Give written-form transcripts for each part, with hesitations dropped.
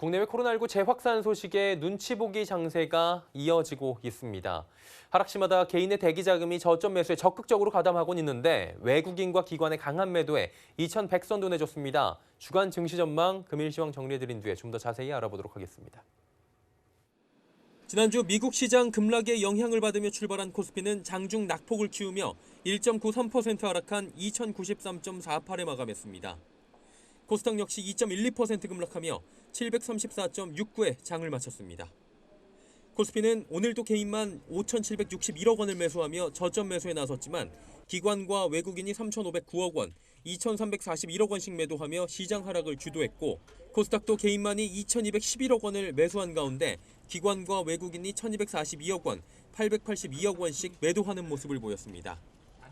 국내외 코로나19 재확산 소식에 눈치 보기 장세가 이어지고 있습니다. 하락시마다 개인의 대기 자금이 저점 매수에 적극적으로 가담하고 있는데 외국인과 기관의 강한 매도에 2,100선도 내줬습니다. 주간 증시 전망 금일 시황 정리해드린 뒤에 좀 더 자세히 알아보도록 하겠습니다. 지난주 미국 시장 급락의 영향을 받으며 출발한 코스피는 장중 낙폭을 키우며 1.93% 하락한 2,093.48에 마감했습니다. 코스닥 역시 2.12% 급락하며 734.69에 장을 마쳤습니다. 코스피는 오늘도 개인만 5,761억 원을 매수하며 저점 매수에 나섰지만 기관과 외국인이 3,509억 원, 2,341억 원씩 매도하며 시장 하락을 주도했고 코스닥도 개인만이 2,211억 원을 매수한 가운데 기관과 외국인이 1,242억 원, 882억 원씩 매도하는 모습을 보였습니다.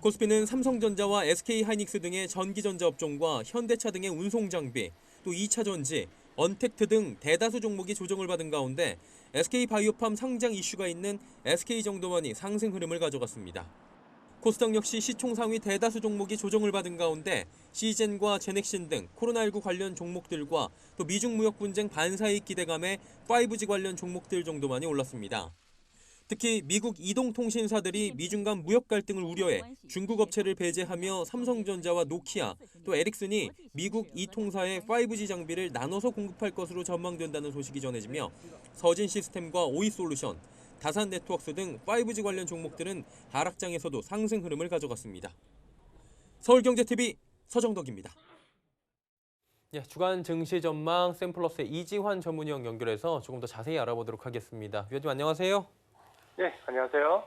코스피는 삼성전자와 SK하이닉스 등의 전기전자 업종과 현대차 등의 운송장비, 또 2차전지, 언택트 등 대다수 종목이 조정을 받은 가운데 SK바이오팜 상장 이슈가 있는 SK정도만이 상승 흐름을 가져갔습니다. 코스닥 역시 시총 상위 대다수 종목이 조정을 받은 가운데 시젠과 제넥신 등 코로나19 관련 종목들과 또 미중 무역 분쟁 반사이익 기대감에 5G 관련 종목들 정도만이 올랐습니다. 특히 미국 이동통신사들이 미중 간 무역 갈등을 우려해 중국 업체를 배제하며 삼성전자와 노키아, 또 에릭슨이 미국 이통사에 5G 장비를 나눠서 공급할 것으로 전망된다는 소식이 전해지며 서진시스템과 오이솔루션, 다산네트워크스 등 5G 관련 종목들은 하락장에서도 상승 흐름을 가져갔습니다. 서울경제TV 서정덕입니다. 주간 증시 전망 샘플러스의 이지환 전문위원 연결해서 조금 더 자세히 알아보도록 하겠습니다. 위원님 안녕하세요. 네, 안녕하세요.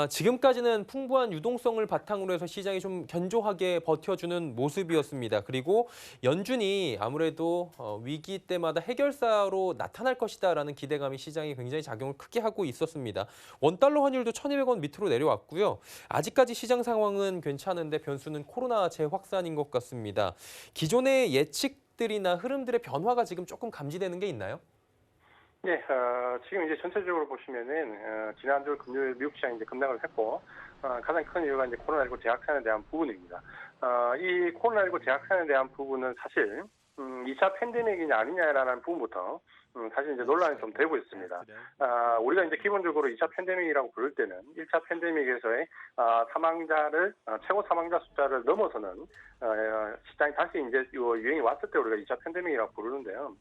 지금까지는 풍부한 유동성을 바탕으로 해서 시장이 좀 견조하게 버텨주는 모습이었습니다. 그리고 연준이 아무래도 위기 때마다 해결사로 나타날 것이다라는 기대감이 시장에 굉장히 작용을 크게 하고 있었습니다. 원달러 환율도 1,200원 밑으로 내려왔고요. 아직까지 시장 상황은 괜찮은데 변수는 코로나 재확산인 것 같습니다. 기존의 예측들이나 흐름들의 변화가 지금 조금 감지되는 게 있나요? 네, 지금 이제 전체적으로 보시면은 지난주 금요일 미국 시장이 이제 급락을 했고 가장 큰 이유가 이제 코로나19 재확산에 대한 부분입니다. 이 코로나19 재확산에 대한 부분은 사실 2차 팬데믹이냐 아니냐라는 부분부터 사실 이제 논란이 좀 되고 있습니다. 우리가 이제 기본적으로 2차 팬데믹이라고 부를 때는 1차 팬데믹에서의 최고 사망자 숫자를 넘어서는 시장이 다시 이제 유행이 왔을 때 우리가 2차 팬데믹이라고 부르는데요.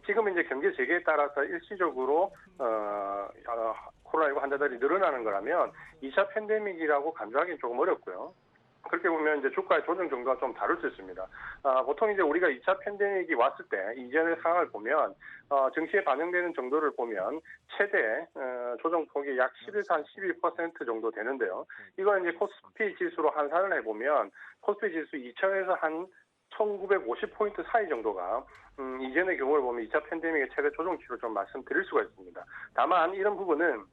지금 이제 경제 재개에 따라서 일시적으로 코로나19 환자들이 늘어나는 거라면 2차 팬데믹이라고 간주하기는 조금 어렵고요. 그렇게 보면 이제 주가의 조정 정도가 좀 다를 수 있습니다. 보통 이제 우리가 2차 팬데믹이 왔을 때 이전의 상황을 보면 증시에 반영되는 정도를 보면 최대 조정폭이 약 11에서 한 12% 정도 되는데요. 이건 이제 코스피 지수로 환산을 해보면 코스피 지수 2,000에서 한 1,950포인트 사이 정도가 이전의 경우를 보면 2차 팬데믹의 최대 조정치로 좀 말씀드릴 수가 있습니다. 다만 이런 부분은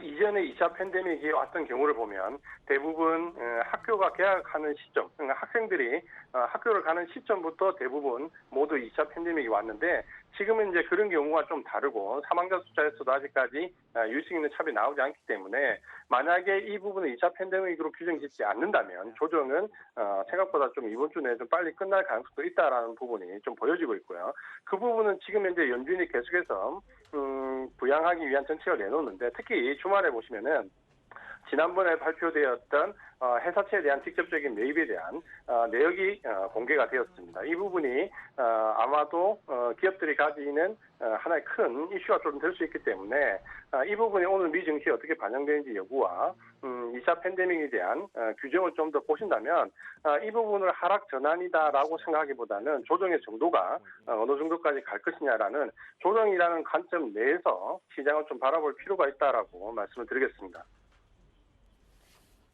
이전에 2차 팬데믹이 왔던 경우를 보면 대부분 학교가 개학하는 시점, 그러니까 학생들이 학교를 가는 시점부터 대부분 모두 2차 팬데믹이 왔는데 지금은 이제 그런 경우가 좀 다르고 사망자 숫자에서도 아직까지 유의성 있는 차이 나오지 않기 때문에 만약에 이 부분을 2차 팬데믹으로 규정짓지 않는다면 조정은 생각보다 좀 이번 주 내에 좀 빨리 끝날 가능성도 있다라는 부분이 좀 보여지고 있고요. 그 부분은 지금 현재 연준이 계속해서 부양하기 위한 정책을 내놓는데 특히 주말에 보시면은 지난번에 발표되었던 회사채에 대한 직접적인 매입에 대한 내역이 공개가 되었습니다. 이 부분이 아마도 기업들이 가지는 하나의 큰 이슈가 좀 될 수 있기 때문에 이 부분이 오늘 미 증시에 어떻게 반영되는지 여부와 2차 팬데믹에 대한 규정을 좀 더 보신다면 이 부분을 하락 전환이다라고 생각하기보다는 조정의 정도가 어느 정도까지 갈 것이냐라는 조정이라는 관점 내에서 시장을 좀 바라볼 필요가 있다라고 말씀을 드리겠습니다.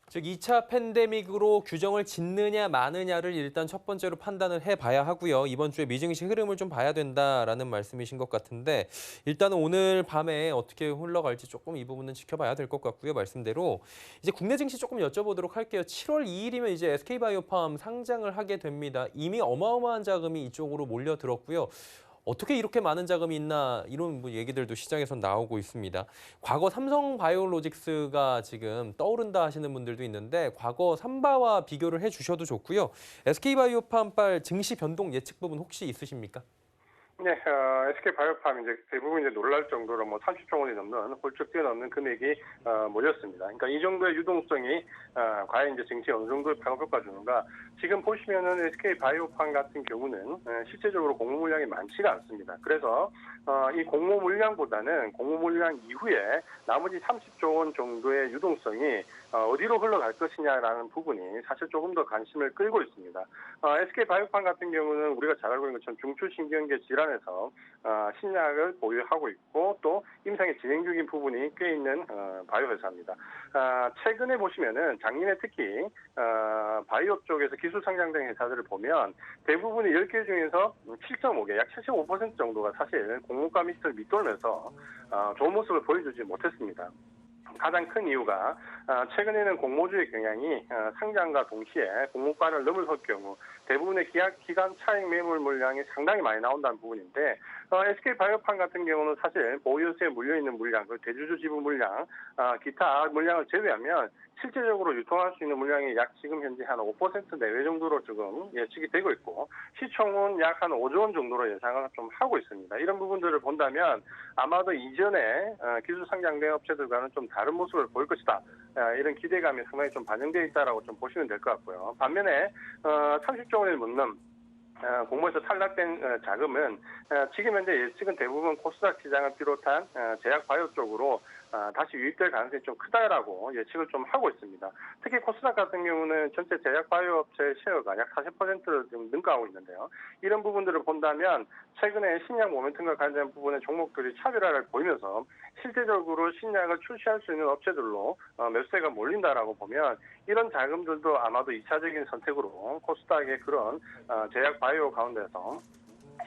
즉 2차 팬데믹으로 규정을 짓느냐 마느냐를 일단 첫 번째로 판단을 해봐야 하고요. 이번 주에 미증시 흐름을 좀 봐야 된다라는 말씀이신 것 같은데 일단은 오늘 밤에 어떻게 흘러갈지 조금 이 부분은 지켜봐야 될 것 같고요. 말씀대로 이제 국내 증시 조금 여쭤보도록 할게요. 7월 2일이면 이제 SK바이오팜 상장을 하게 됩니다. 이미 어마어마한 자금이 이쪽으로 몰려들었고요. 어떻게 이렇게 많은 자금이 있나 이런 얘기들도 시장에서 나오고 있습니다. 과거 삼성바이오로직스가 지금 떠오른다 하시는 분들도 있는데 과거 삼바와 비교를 해주셔도 좋고요. SK바이오팜발 증시 변동 예측 부분 혹시 있으십니까? 네, SK바이오팜 이제 대부분 이제 놀랄 정도로 뭐 30조 원이 넘는 훌쩍 뛰어넘는 금액이 몰렸습니다. 그러니까 이 정도의 유동성이 과연 이제 정치에 어느 정도의 방어 효과 주는가? 지금 보시면은 SK바이오팜 같은 경우는 실제적으로 공모 물량이 많지가 않습니다. 그래서 이 공모 물량보다는 공모 물량 이후에 나머지 30조 원 정도의 유동성이 어디로 흘러갈 것이냐라는 부분이 사실 조금 더 관심을 끌고 있습니다. SK바이오팜 같은 경우는 우리가 잘 알고 있는 것처럼 중추신경계 질환에서 신약을 보유하고 있고 또 임상에 진행 중인 부분이 꽤 있는 바이오 회사입니다. 최근에 보시면은 작년에 특히 바이오 쪽에서 기술 상장된 회사들을 보면 대부분이 10개 중에서 7.5개, 약 75% 정도가 사실 공모가 밑을 밑돌면서 좋은 모습을 보여주지 못했습니다. 가장 큰 이유가 최근에는 공모주의 경향이 상장과 동시에 공모가를 넘어설 경우 대부분의 기간 차익 매물 물량이 상당히 많이 나온다는 부분인데 SK바이오팜 같은 경우는 사실 보유세에 물려있는 물량, 대주주 지분 물량, 기타 물량을 제외하면 실제적으로 유통할 수 있는 물량이 약 지금 현재 한 5% 내외 정도로 지금 예측이 되고 있고 시총은 약 한 5조 원 정도로 예상을 좀 하고 있습니다. 이런 부분들을 본다면 아마도 이전에 기술 상장된 업체들과는 좀 다른 모습을 보일 것이다. 이런 기대감이 상당히 좀 반영되어 있다라고 좀 보시면 될 것 같고요. 반면에 30조 원을 묻는 공모에서 탈락된 자금은 지금 현재 예측은 대부분 코스닥 시장을 비롯한 제약 바이오 쪽으로 다시 유입될 가능성이 좀 크다라고 예측을 좀 하고 있습니다. 특히 코스닥 같은 경우는 전체 제약 바이오 업체 쉐어가 약 40%를 좀 능가하고 있는데요. 이런 부분들을 본다면 최근에 신약 모멘텀과 관련된 부분의 종목들이 차별화를 보이면서 실제적으로 신약을 출시할 수 있는 업체들로 매수세가 몰린다라고 보면 이런 자금들도 아마도 2차적인 선택으로 코스닥의 그런 제약 바이오 가운데서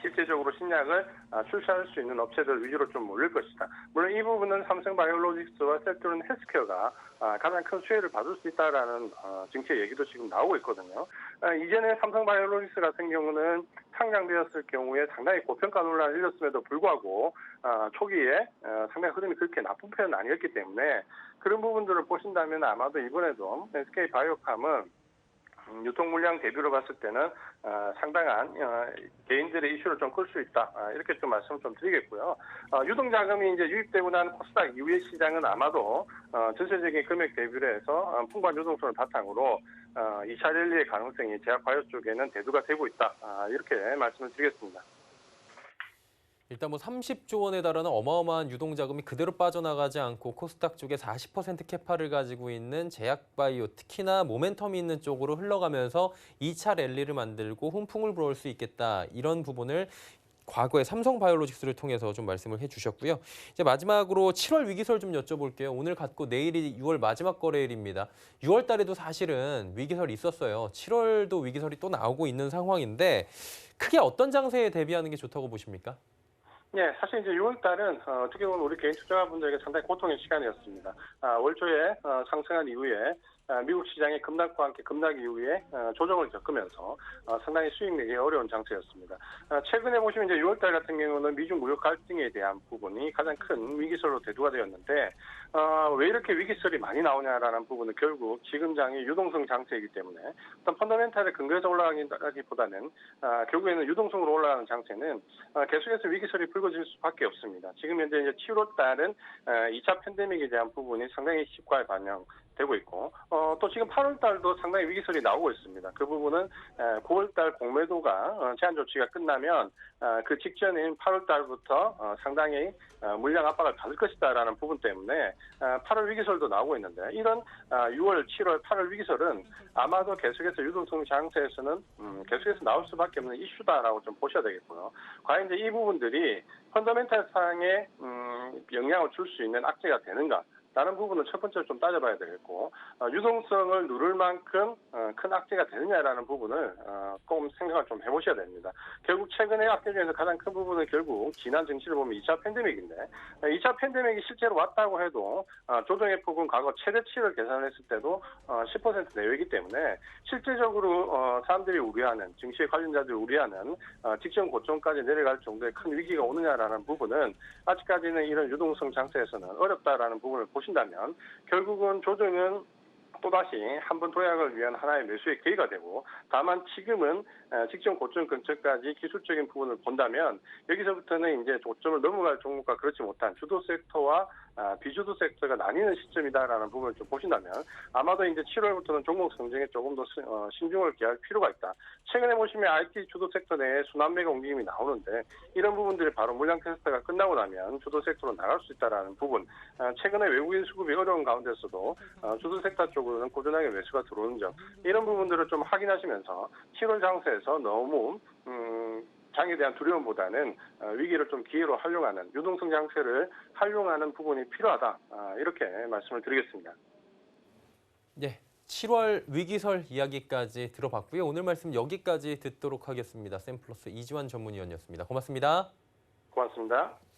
실제적으로 신약을 출시할 수 있는 업체들 위주로 좀 몰릴 것이다. 물론 이 부분은 삼성바이오로직스와 셀트론 헬스케어가 가장 큰 수혜를 받을 수 있다라는 정책 얘기도 지금 나오고 있거든요. 이전에 삼성바이오로직스 같은 경우는 상장되었을 경우에 상당히 고평가 논란을 일었음에도 불구하고 초기에 상당히 흐름이 그렇게 나쁜 편은 아니었기 때문에 그런 부분들을 보신다면 아마도 이번에도 SK바이오팜은 유통 물량 대비로 봤을 때는 상당한 개인들의 이슈를 좀 끌 수 있다. 이렇게 좀 말씀을 좀 드리겠고요. 유동 자금이 이제 유입되고 난 코스닥 이후의 시장은 아마도 전체적인 금액 대비로 해서 풍부한 유동성을 바탕으로 2차 랠리의 가능성이 제약 바이오 쪽에는 대두가 되고 있다. 이렇게 말씀을 드리겠습니다. 일단 뭐 30조 원에 달하는 어마어마한 유동 자금이 그대로 빠져나가지 않고 코스닥 쪽에 40% 캐파를 가지고 있는 제약바이오, 특히나 모멘텀이 있는 쪽으로 흘러가면서 2차 랠리를 만들고 훈풍을 불어올 수 있겠다. 이런 부분을 과거에 삼성바이오로직스를 통해서 좀 말씀을 해주셨고요. 이제 마지막으로 7월 위기설 좀 여쭤볼게요. 오늘 갖고 내일이 6월 마지막 거래일입니다. 6월 달에도 사실은 위기설이 있었어요. 7월도 위기설이 또 나오고 있는 상황인데 크게 어떤 장세에 대비하는 게 좋다고 보십니까? 네, 사실 이제 6월 달은 어떻게 보면 우리 개인 투자자분들에게 상당히 고통의 시간이었습니다. 월 초에 상승한 이후에 미국 시장의 급락과 함께 급락 이후에 조정을 겪으면서 상당히 수익 내기 어려운 장세였습니다. 최근에 보시면 이제 6월 달 같은 경우는 미중 무역 갈등에 대한 부분이 가장 큰 위기설로 대두가 되었는데 왜 이렇게 위기설이 많이 나오냐라는 부분은 결국 지금 장이 유동성 장세이기 때문에 어떤 펀더멘탈에 근거해서 올라가기보다는 결국에는 유동성으로 올라가는 장세는 계속해서 위기설이 불거질 수밖에 없습니다. 지금 현재 이제 7월 달은 2차 팬데믹에 대한 부분이 상당히 시과에 반영되고 있고 또 지금 8월 달도 상당히 위기설이 나오고 있습니다. 그 부분은 9월 달 공매도가 제한 조치가 끝나면 그 직전인 8월 달부터 상당히 물량 압박을 받을 것이다라는 부분 때문에 8월 위기설도 나오고 있는데 이런 6월, 7월, 8월 위기설은 아마도 계속해서 유동성 장세에서는 계속해서 나올 수밖에 없는 이슈다라고 좀 보셔야 되겠고요. 과연 이제 이 부분들이 펀더멘탈 상에 영향을 줄 수 있는 악재가 되는가? 라는 부분은 첫 번째로 좀 따져봐야 되겠고 유동성을 누를 만큼 큰 악재가 되느냐라는 부분을 조금 생각을 좀 해보셔야 됩니다. 결국 최근의 악재 중에서 가장 큰 부분은 결국 지난 정치를 보면 2차 팬데믹인데 2차 팬데믹이 실제로 왔다고 해도 조정의 폭은 과거 최대치를 계산했을 때도 10% 내외이기 때문에 실제적으로 사람들이 우려하는 증시의 관련자들이 우려하는 직전 고점까지 내려갈 정도의 큰 위기가 오느냐라는 부분은 아직까지는 이런 유동성 장세에서는 어렵다라는 부분을 보신다면 결국은 조정은 또다시 한번 도약을 위한 하나의 매수의 기회가 되고, 다만 지금은 직전 고점 근처까지 기술적인 부분을 본다면 여기서부터는 이제 고점을 넘어갈 종목과 그렇지 못한 주도 섹터와 비주도 섹터가 나뉘는 시점이다라는 부분을 좀 보신다면 아마도 이제 7월부터는 종목 선정에 조금 더 신중을 기할 필요가 있다. 최근에 보시면 IT 주도 섹터 내에 순환매가 움직임이 나오는데 이런 부분들이 바로 물량 테스트가 끝나고 나면 주도 섹터로 나갈 수 있다라는 부분. 최근에 외국인 수급이 어려운 가운데서도 주도 섹터 쪽으로는 꾸준하게 매수가 들어오는 점, 이런 부분들을 좀 확인하시면서 7월 장세에서 너무 장에 대한 두려움보다는 위기를 좀 기회로 활용하는, 유동성 장세를 활용하는 부분이 필요하다. 이렇게 말씀을 드리겠습니다. 네, 7월 위기설 이야기까지 들어봤고요. 오늘 말씀 여기까지 듣도록 하겠습니다. 샘플러스 이지환 전문위원이었습니다. 고맙습니다. 고맙습니다.